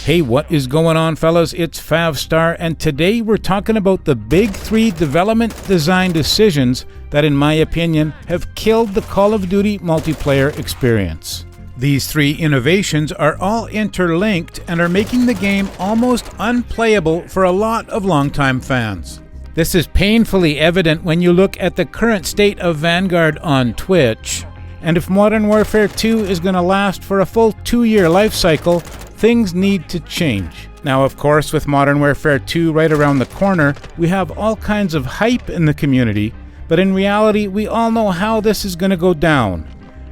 Hey, what is going on, fellas? It's Favstar, and today we're talking about the big three development design decisions that, in my opinion, have killed the Call of Duty multiplayer experience. These three innovations are all interlinked and are making the game almost unplayable for a lot of longtime fans. This is painfully evident when you look at the current state of Vanguard on Twitch. And if Modern Warfare 2 is going to last for a full 2-year life cycle, things need to change. Now, of course, with Modern Warfare 2 right around the corner, we have all kinds of hype in the community, but in reality, we all know how this is going to go down.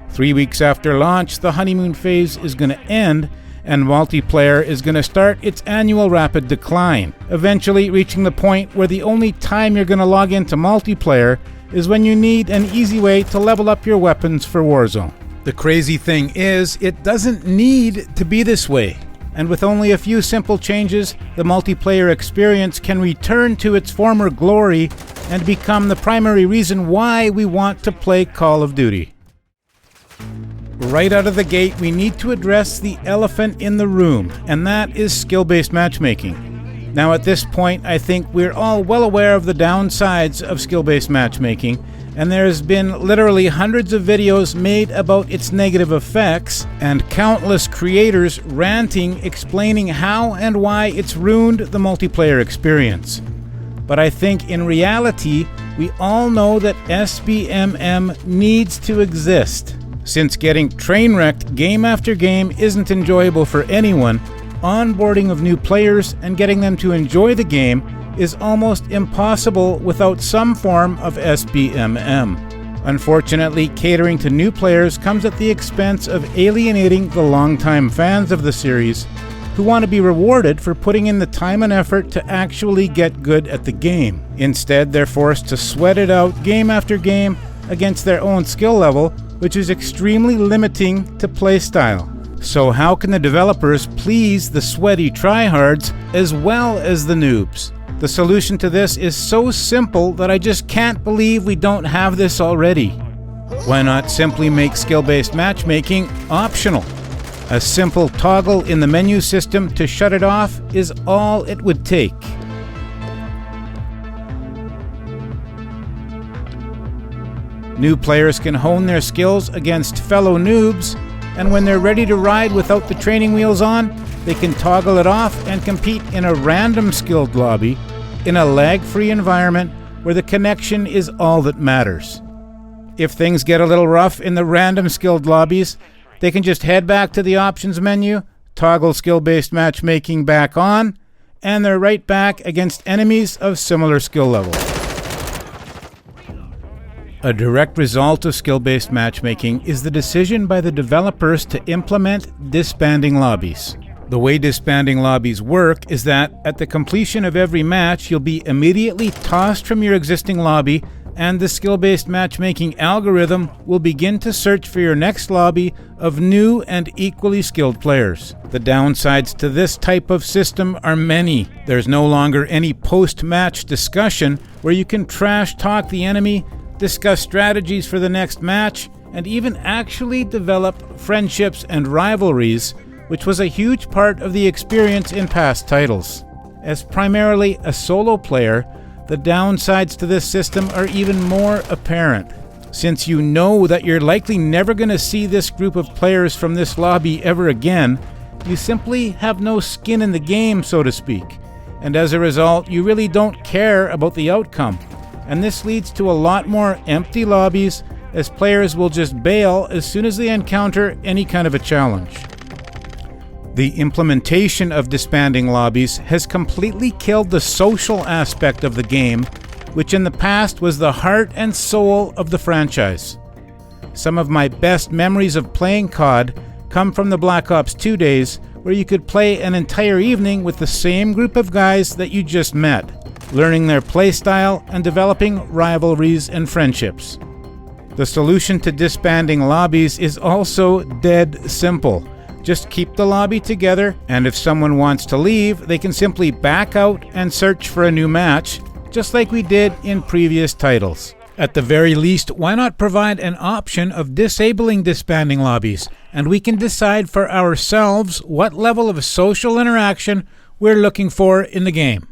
3 weeks after launch, the honeymoon phase is going to end, and multiplayer is going to start its annual rapid decline, eventually reaching the point where the only time you're going to log into multiplayer is when you need an easy way to level up your weapons for Warzone. The crazy thing is, it doesn't need to be this way. And with only a few simple changes, the multiplayer experience can return to its former glory and become the primary reason why we want to play Call of Duty. Right out of the gate, we need to address the elephant in the room, and that is skill-based matchmaking. Now, at this point, I think we're all well aware of the downsides of skill-based matchmaking, and there's been literally hundreds of videos made about its negative effects, and countless creators ranting, explaining how and why it's ruined the multiplayer experience. But I think in reality, we all know that SBMM needs to exist. Since getting train-wrecked game after game isn't enjoyable for anyone, onboarding of new players and getting them to enjoy the game is almost impossible without some form of SBMM. Unfortunately, catering to new players comes at the expense of alienating the longtime fans of the series who want to be rewarded for putting in the time and effort to actually get good at the game. Instead, they're forced to sweat it out game after game against their own skill level, which is extremely limiting to playstyle. So how can the developers please the sweaty tryhards as well as the noobs? The solution to this is so simple that I just can't believe we don't have this already. Why not simply make skill-based matchmaking optional? A simple toggle in the menu system to shut it off is all it would take. New players can hone their skills against fellow noobs, and when they're ready to ride without the training wheels on, they can toggle it off and compete in a random skilled lobby in a lag-free environment where the connection is all that matters. If things get a little rough in the random skilled lobbies, they can just head back to the options menu, toggle skill-based matchmaking back on, and they're right back against enemies of similar skill level. A direct result of skill-based matchmaking is the decision by the developers to implement disbanding lobbies. The way disbanding lobbies work is that at the completion of every match, you'll be immediately tossed from your existing lobby, and the skill-based matchmaking algorithm will begin to search for your next lobby of new and equally skilled players. The downsides to this type of system are many. There's no longer any post-match discussion where you can trash talk the enemy, discuss strategies for the next match, and even actually develop friendships and rivalries, which was a huge part of the experience in past titles. As primarily a solo player, the downsides to this system are even more apparent. Since you know that you're likely never going to see this group of players from this lobby ever again, you simply have no skin in the game, so to speak. And as a result, you really don't care about the outcome. And this leads to a lot more empty lobbies, as players will just bail as soon as they encounter any kind of a challenge. The implementation of disbanding lobbies has completely killed the social aspect of the game, which in the past was the heart and soul of the franchise. Some of my best memories of playing COD come from the Black Ops 2 days, where you could play an entire evening with the same group of guys that you just met, learning their playstyle and developing rivalries and friendships. The solution to disbanding lobbies is also dead simple. Just keep the lobby together, and if someone wants to leave, they can simply back out and search for a new match, just like we did in previous titles. At the very least, why not provide an option of disabling disbanding lobbies and we can decide for ourselves what level of social interaction we're looking for in the game.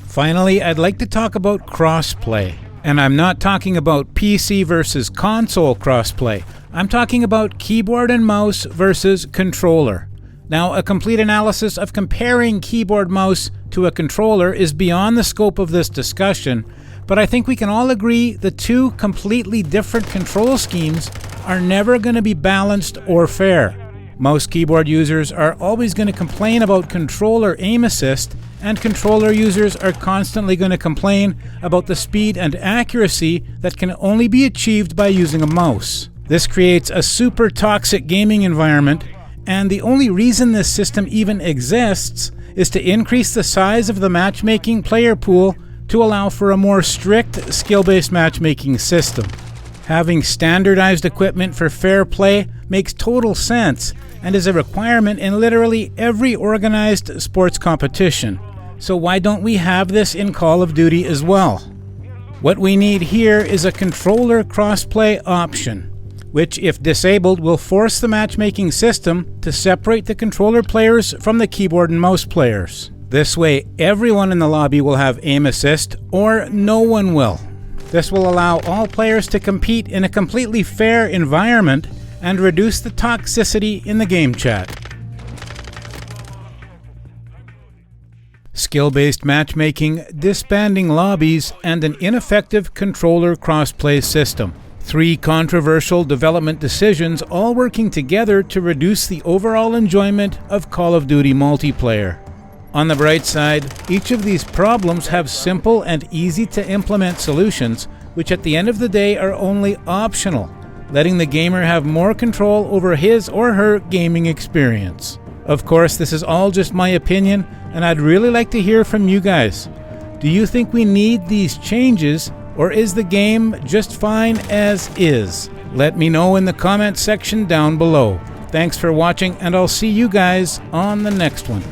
Finally, I'd like to talk about crossplay. And I'm not talking about PC versus console crossplay. I'm talking about keyboard and mouse versus controller. Now, a complete analysis of comparing keyboard mouse to a controller is beyond the scope of this discussion, but I think we can all agree the two completely different control schemes are never going to be balanced or fair. Most keyboard users are always going to complain about controller aim assist, and controller users are constantly going to complain about the speed and accuracy that can only be achieved by using a mouse. This creates a super toxic gaming environment, and the only reason this system even exists is to increase the size of the matchmaking player pool to allow for a more strict skill-based matchmaking system. Having standardized equipment for fair play makes total sense and is a requirement in literally every organized sports competition. So why don't we have this in Call of Duty as well? What we need here is a controller crossplay option, which, if disabled, will force the matchmaking system to separate the controller players from the keyboard and mouse players. This way, everyone in the lobby will have aim assist, or no one will. This will allow all players to compete in a completely fair environment and reduce the toxicity in the game chat. Skill-based matchmaking, disbanding lobbies, and an ineffective controller crossplay system. Three controversial development decisions all working together to reduce the overall enjoyment of Call of Duty multiplayer. On the bright side, each of these problems have simple and easy to implement solutions, which at the end of the day are only optional, letting the gamer have more control over his or her gaming experience. Of course, this is all just my opinion, and I'd really like to hear from you guys. Do you think we need these changes, or is the game just fine as is? Let me know in the comments section down below. Thanks for watching, and I'll see you guys on the next one.